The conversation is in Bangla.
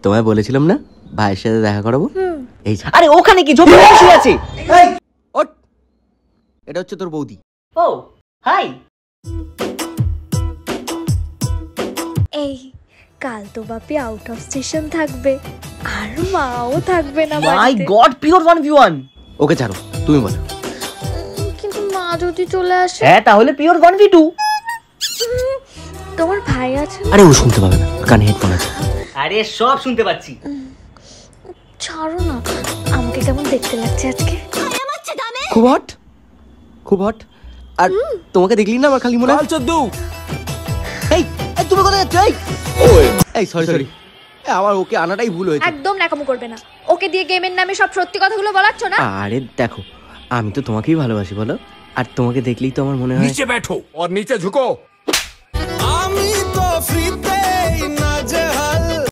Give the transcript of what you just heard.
তোমায় বলেছিলাম না ভাইয়ের সাথে দেখা করাবো। এই আরে ওখানে কি ঝোপে বসে আছে? ওঠ, এটা হচ্ছে তোর বৌদি। ও হাই। এই কাল তো বাপি আউট অফ স্টেশন থাকবে আর মাও থাকবে না মাই বাড়িতে। God, pure 1v1। ওকে ছাড়ো, তুমি বলো। কিন্তু মা যদি চলে আসে? হ্যাঁ তাহলে পিওর 1v2। তোমার ভাই আছে? আরে ও শুনতে পাবে না, কানে হেডফোন আছে। আরে সব শুনতে পাচ্ছি। ছাড়ো না, আমাকে কেমন দেখতে লাগছে আজকে। খুব হট, খুব হট। আর তোমাকে দেখলি না আমার খালি মনে হয় এই এই তুমি কোথায় যাচ্ছ? এই সরি আমার ওকে আনাটাই ভুল হয়েছে। একদম ন্যাকামো করবে না, ওকে দিয়ে গেমের নামে সব সত্যি কথাগুলো বলাচ্ছ না। আরে দেখো, আমি তো তোমাকেই ভালোবাসি বলো, আর তোমাকে দেখলেই তো আমার মনে হয় नीचे बैठो और नीचे झुको।